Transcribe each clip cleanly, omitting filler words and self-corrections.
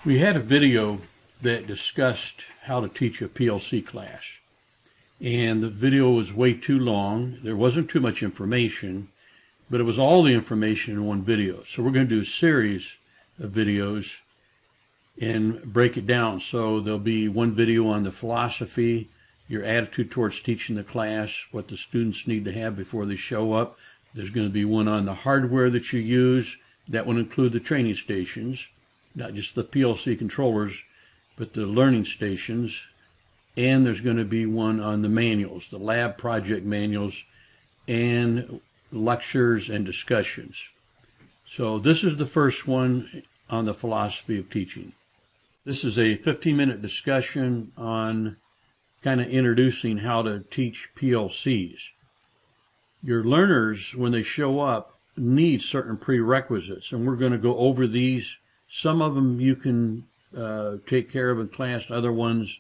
We had a video that discussed how to teach a PLC class, and the video was way too long. There wasn't too much information, but it was all the information in one video. So we're going to do a series of videos and break it down. So there'll be one video on the philosophy, your attitude towards teaching the class, what the students need to have before they show up. There's going to be one on the hardware that you use. That will include the training stations, not just the PLC controllers, but the learning stations. And there's going to be one on the manuals, the lab project manuals, and lectures and discussions. So this is the first one on the philosophy of teaching. This is a 15-minute discussion on kind of introducing how to teach PLCs. Your learners, when they show up, need certain prerequisites, and we're going to go over these. Some of them you can take care of in class, other ones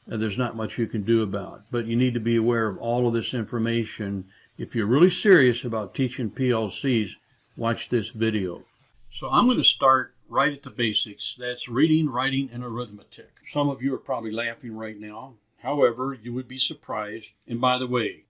there's not much you can do about. But you need to be aware of all of this information. If you're really serious about teaching PLCs, watch this video. So I'm going to start right at the basics. That's reading, writing, and arithmetic. Some of you are probably laughing right now. However, you would be surprised. And by the way,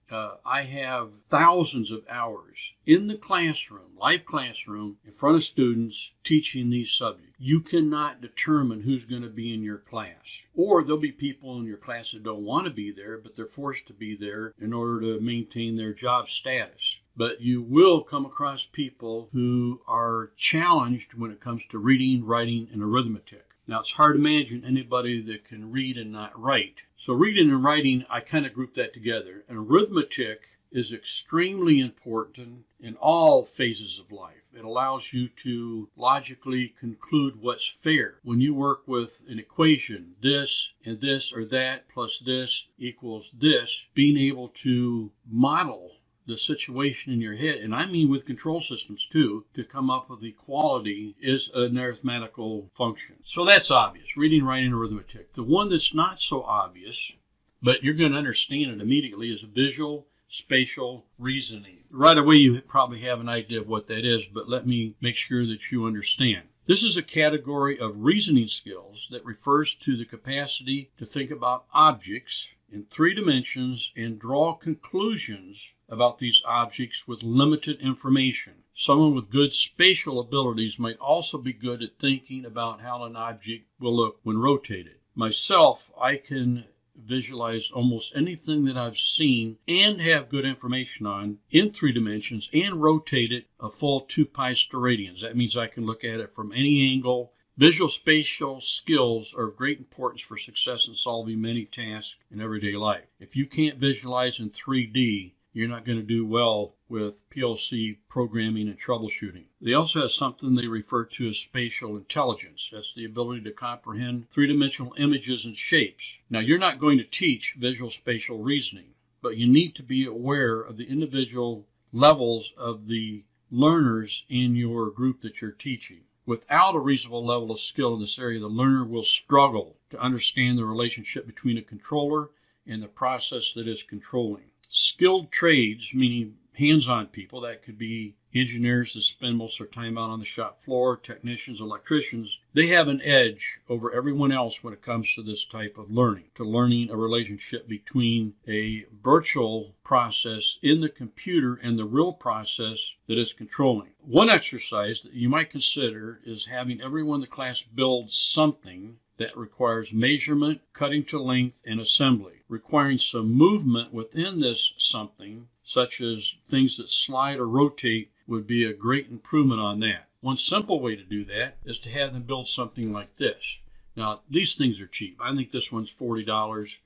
I have thousands of hours in the classroom, live classroom, in front of students teaching these subjects. You cannot determine who's going to be in your class. Or there'll be people in your class that don't want to be there, but they're forced to be there in order to maintain their job status. But you will come across people who are challenged when it comes to reading, writing, and arithmetic. Now, it's hard to imagine anybody that can read and not write. So reading and writing, I kind of group that together. And arithmetic is extremely important in all phases of life. It allows you to logically conclude what's fair. When you work with an equation, this and this or that plus this equals this, being able to model the situation in your head, and I mean with control systems too, to come up with equality is an arithmetical function. So that's obvious, reading, writing, arithmetic. The one that's not so obvious, but you're going to understand it immediately, is visual spatial reasoning. Right away you probably have an idea of what that is, but let me make sure that you understand. This is a category of reasoning skills that refers to the capacity to think about objects in 3 dimensions and draw conclusions about these objects with limited information. Someone with good spatial abilities might also be good at thinking about how an object will look when rotated. Myself, I can visualize almost anything that I've seen and have good information on in 3 dimensions and rotate it a full 2 pi steradians. That means I can look at it from any angle. Visual spatial skills are of great importance for success in solving many tasks in everyday life. If you can't visualize in 3D, you're not going to do well with PLC programming and troubleshooting. They also have something they refer to as spatial intelligence. That's the ability to comprehend 3-dimensional images and shapes. Now, you're not going to teach visual spatial reasoning, but you need to be aware of the individual levels of the learners in your group that you're teaching. Without a reasonable level of skill in this area, the learner will struggle to understand the relationship between a controller and the process that is controlling. Skilled trades, meaning hands-on people, that could be engineers that spend most of their time out on the shop floor, technicians, electricians, they have an edge over everyone else when it comes to this type of learning, to learning a relationship between a virtual process in the computer and the real process that is controlling. One exercise that you might consider is having everyone in the class build something that requires measurement, cutting to length, and assembly, requiring some movement within this something, such as things that slide or rotate, would be a great improvement on that. One simple way to do that is to have them build something like this. Now, these things are cheap. I think this one's $40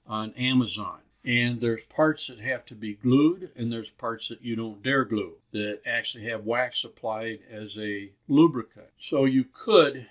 on Amazon. And there's parts that have to be glued, and there's parts that you don't dare glue, that actually have wax applied as a lubricant. So you could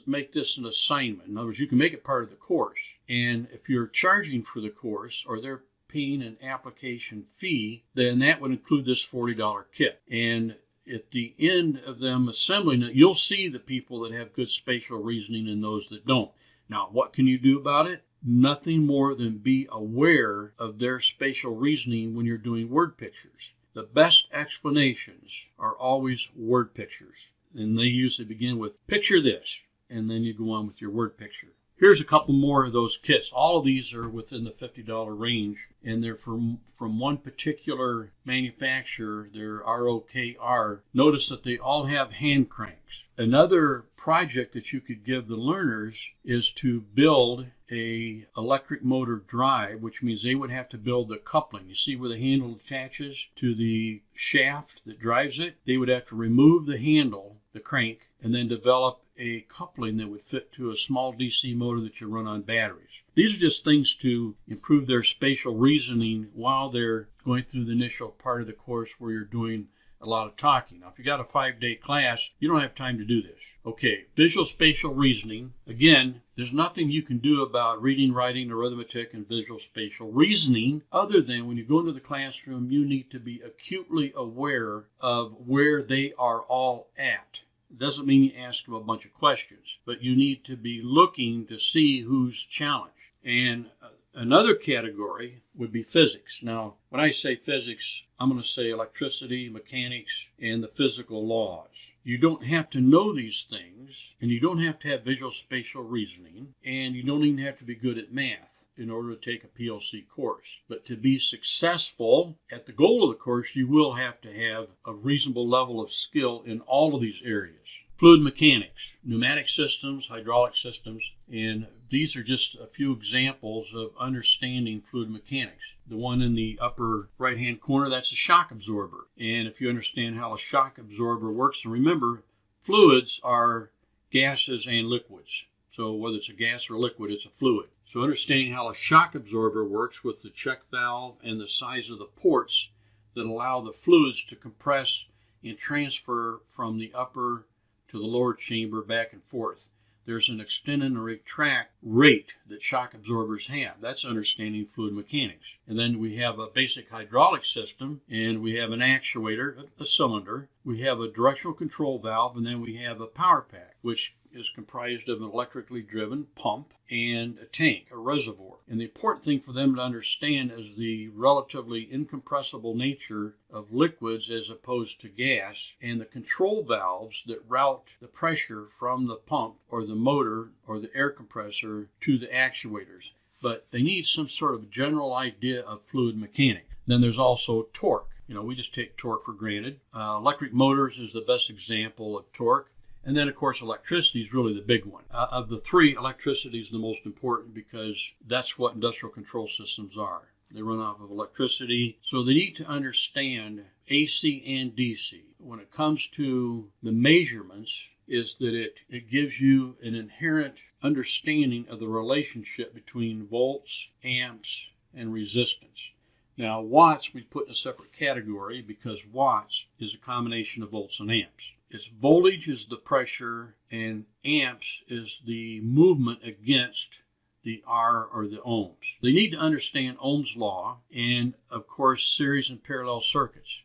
make this an assignment. In other words, you can make it part of the course. And if you're charging for the course, or they're paying an application fee, then that would include this $40 kit. And at the end of them assembling it, you'll see the people that have good spatial reasoning and those that don't. Now, what can you do about it? Nothing more than be aware of their spatial reasoning when you're doing word pictures. The best explanations are always word pictures. And they usually begin with, picture this. and then you go on with your word picture. Here's a couple more of those kits. All of these are within the $50 range, and they're from one particular manufacturer. They're ROKR. Notice that they all have hand cranks. Another project that you could give the learners is to build a electric motor drive, which means they would have to build the coupling. You see where the handle attaches to the shaft that drives it? They would have to remove the handle, the crank, and then develop a coupling that would fit to a small DC motor that you run on batteries. These are just things to improve their spatial reasoning while they're going through the initial part of the course where you're doing a lot of talking. Now, if you got a 5-day class, you don't have time to do this. Okay, visual spatial reasoning. Again, there's nothing you can do about reading, writing, arithmetic, and visual spatial reasoning other than when you go into the classroom, you need to be acutely aware of where they are all at. It doesn't mean you ask them a bunch of questions, but you need to be looking to see who's challenged. And another category would be physics. Now, when I say physics, I'm going to say electricity, mechanics, and the physical laws. You don't have to know these things, and you don't have to have visual spatial reasoning, and you don't even have to be good at math in order to take a PLC course. But to be successful at the goal of the course, you will have to have a reasonable level of skill in all of these areas. Fluid mechanics, pneumatic systems, hydraulic systems, and these are just a few examples of understanding fluid mechanics. The one in the upper right-hand corner, that's a shock absorber. And if you understand how a shock absorber works, and remember, fluids are gases and liquids. So whether it's a gas or a liquid, it's a fluid. So understanding how a shock absorber works with the check valve and the size of the ports that allow the fluids to compress and transfer from the upper to the lower chamber back and forth. There's an extend and retract rate that shock absorbers have. That's understanding fluid mechanics. And then we have a basic hydraulic system, and we have an actuator, a cylinder. We have a directional control valve, and then we have a power pack, which is comprised of an electrically driven pump and a tank, a reservoir. And the important thing for them to understand is the relatively incompressible nature of liquids as opposed to gas, and the control valves that route the pressure from the pump or the motor or the air compressor to the actuators. But they need some sort of general idea of fluid mechanics. Then there's also torque. You know, we just take torque for granted. Electric motors is the best example of torque. And then, of course, electricity is really the big one. Of the three, electricity is the most important because that's what industrial control systems are. They run off of electricity. So they need to understand AC and DC. When it comes to the measurements, is that it gives you an inherent understanding of the relationship between volts, amps, and resistance. Now, watts we put in a separate category because watts is a combination of volts and amps. Its voltage is the pressure, and amps is the movement against the R or the ohms. They need to understand Ohm's law and, of course, series and parallel circuits.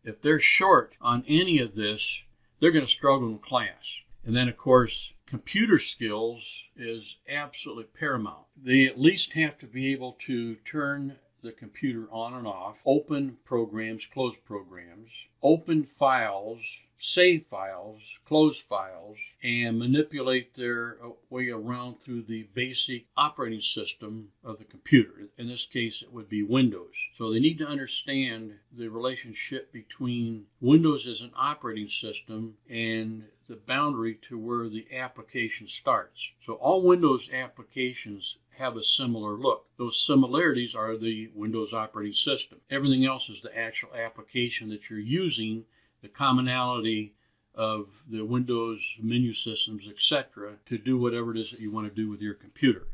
If they're short on any of this, they're going to struggle in class. And then, of course, computer skills is absolutely paramount. They at least have to be able to turn the computer on and off, open programs, close programs, open files, save files, close files, and manipulate their way around through the basic operating system of the computer. In this case, it would be Windows. So they need to understand the relationship between Windows as an operating system and the boundary to where the application starts. So all Windows applications have a similar look. Those similarities are the Windows operating system. Everything else is the actual application that you're using, the commonality of the Windows menu systems, etc., to do whatever it is that you want to do with your computer.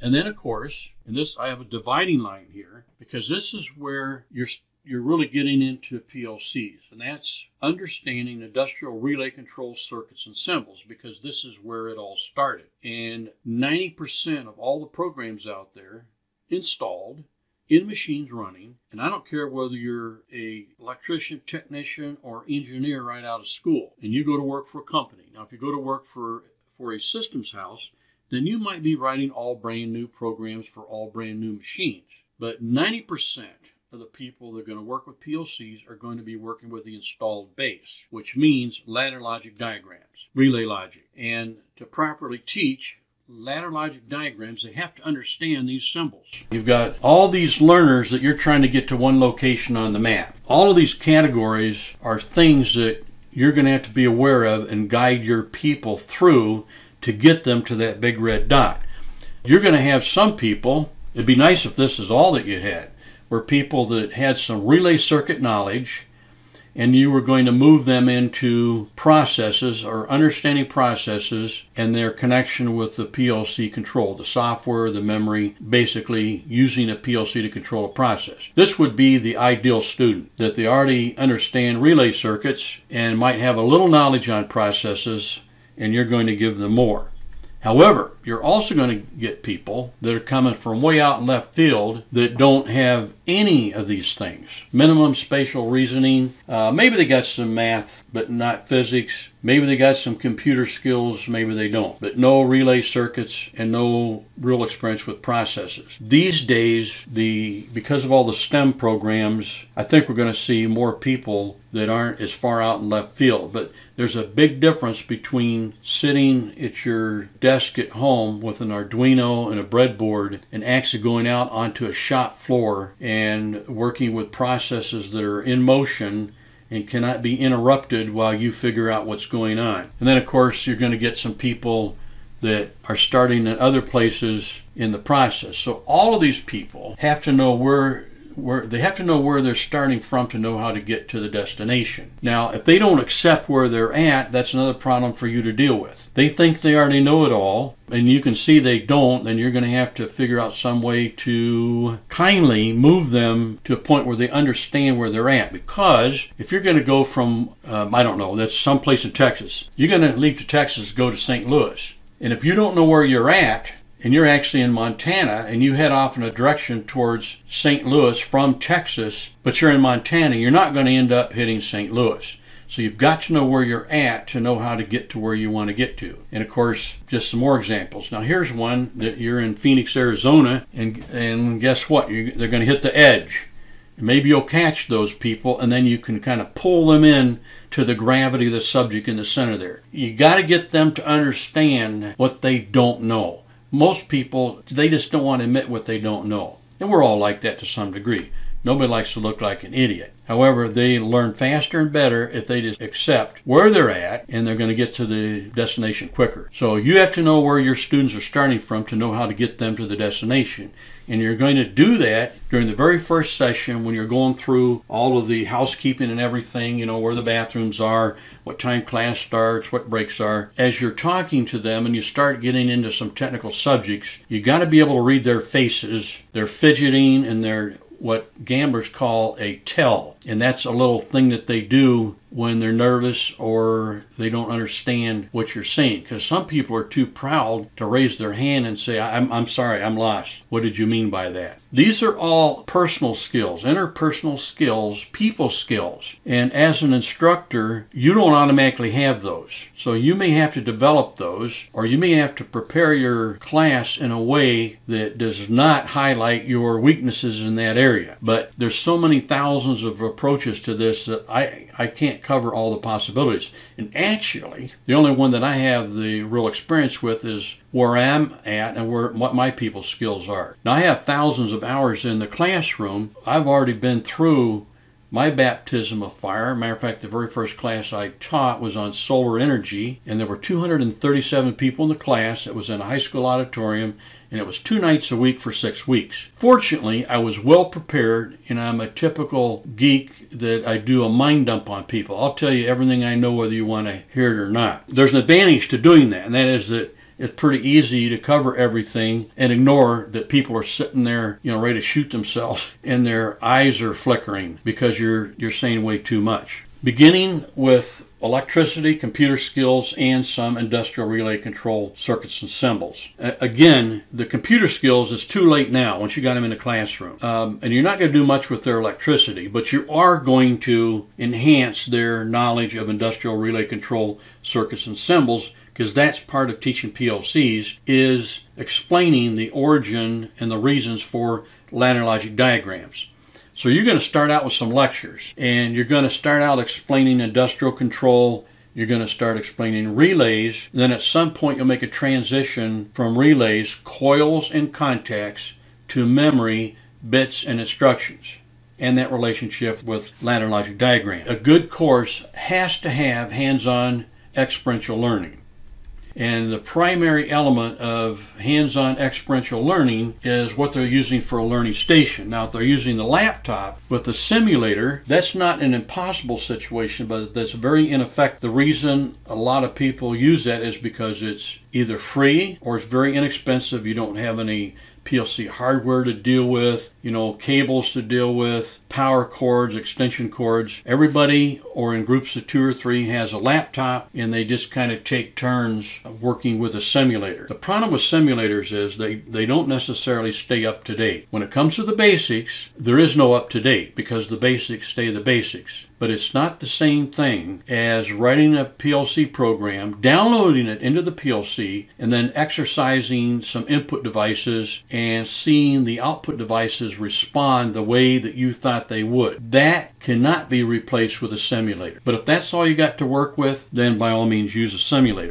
And then, of course, and this, I have a dividing line here, because this is where you're really getting into PLCs, and that's understanding industrial relay control circuits and symbols, because this is where it all started. And 90% of all the programs out there installed in machines running, and I don't care whether you're a electrician, technician, or engineer right out of school, and you go to work for a company. Now, if you go to work for a systems house, then you might be writing all brand new programs for all brand new machines. But 90% of the people that are going to work with PLCs are going to be working with the installed base, which means ladder logic diagrams, relay logic. And to properly teach ladder logic diagrams, they have to understand these symbols. You've got all these learners that you're trying to get to one location on the map. All of these categories are things that you're going to have to be aware of and guide your people through to get them to that big red dot. You're going to have some people, it'd be nice if this is all that you had, were people that had some relay circuit knowledge, and you were going to move them into processes or understanding processes and their connection with the PLC control, the software, the memory, basically using a PLC to control a process. This would be the ideal student, that they already understand relay circuits and might have a little knowledge on processes, and you're going to give them more. However, you're also going to get people that are coming from way out in left field that don't have any of these things. Minimum spatial reasoning. Maybe they got some math, but not physics. Maybe they got some computer skills, maybe they don't. But no relay circuits and no real experience with processes. These days, because of all the STEM programs, I think we're going to see more people that aren't as far out in left field. But there's a big difference between sitting at your desk at home with an Arduino and a breadboard and actually going out onto a shop floor and working with processes that are in motion and cannot be interrupted while you figure out what's going on. And then, of course, you're going to get some people that are starting in other places in the process. So all of these people have to know where they're starting from to know how to get to the destination. Now, if they don't accept where they're at, that's another problem for you to deal with. They think they already know it all, and you can see they don't, then you're going to have to figure out some way to kindly move them to a point where they understand where they're at. Because if you're going to go from, I don't know, that's someplace in Texas, you're going to leave to Texas, go to St. Louis. And if you don't know where you're at, and you're actually in Montana, and you head off in a direction towards St. Louis from Texas, but you're in Montana, you're not going to end up hitting St. Louis. So you've got to know where you're at to know how to get to where you want to get to. And of course, just some more examples. Now here's one that you're in Phoenix, Arizona, and guess what? They're going to hit the edge. Maybe you'll catch those people, and then you can kind of pull them in to the gravity of the subject in the center there. You got to get them to understand what they don't know. Most people, they just don't want to admit what they don't know. And we're all like that to some degree. Nobody likes to look like an idiot. However, they learn faster and better if they just accept where they're at, and they're going to get to the destination quicker. So you have to know where your students are starting from to know how to get them to the destination. And you're going to do that during the very first session when you're going through all of the housekeeping and everything, you know, where the bathrooms are, what time class starts, what breaks are. As you're talking to them and you start getting into some technical subjects, you got to be able to read their faces, their fidgeting, and their what gamblers call a tell. And that's a little thing that they do when they're nervous or they don't understand what you're saying. Because some people are too proud to raise their hand and say, I'm sorry, I'm lost. What did you mean by that? These are all personal skills, interpersonal skills, people skills. And as an instructor, you don't automatically have those. So you may have to develop those, or you may have to prepare your class in a way that does not highlight your weaknesses in that area. But there's so many thousands of approaches to this that I can't cover all the possibilities. And actually, the only one that I have the real experience with is where I'm at and what my people's skills are. Now, I have thousands of hours in the classroom. I've already been through my baptism of fire. Matter of fact, the very first class I taught was on solar energy, and there were 237 people in the class. It was in a high school auditorium, and it was 2 nights a week for 6 weeks. Fortunately, I was well prepared, and I'm a typical geek that I do a mind dump on people. I'll tell you everything I know whether you want to hear it or not. There's an advantage to doing that, and that is that it's pretty easy to cover everything and ignore that people are sitting there, you know, ready to shoot themselves, and their eyes are flickering because you're saying way too much. Beginning with electricity, computer skills, and some industrial relay control circuits and symbols. Again, the computer skills is too late now once you got them in the classroom. And you're not going to do much with their electricity, but you are going to enhance their knowledge of industrial relay control circuits and symbols, because that's part of teaching PLCs, is explaining the origin and the reasons for ladder logic diagrams. So you're going to start out with some lectures, and you're going to start out explaining industrial control. You're going to start explaining relays. Then at some point you'll make a transition from relays, coils and contacts, to memory, bits and instructions, and that relationship with ladder logic diagram. A good course has to have hands-on experiential learning. And the primary element of hands-on experiential learning is what they're using for a learning station. Now, if they're using the laptop with the simulator, that's not an impossible situation, but that's very ineffective. The reason a lot of people use that is because it's either free or it's very inexpensive. You don't have any PLC hardware to deal with, cables to deal with, power cords, extension cords. Everybody, or in groups of 2 or 3, has a laptop, and they just kind of take turns working with a simulator. The problem with simulators is they don't necessarily stay up to date. When it comes to the basics, there is no up to date because the basics stay the basics. But it's not the same thing as writing a PLC program, downloading it into the PLC, and then exercising some input devices and seeing the output devices respond the way that you thought they would. That cannot be replaced with a simulator. But if that's all you got to work with, then by all means use a simulator.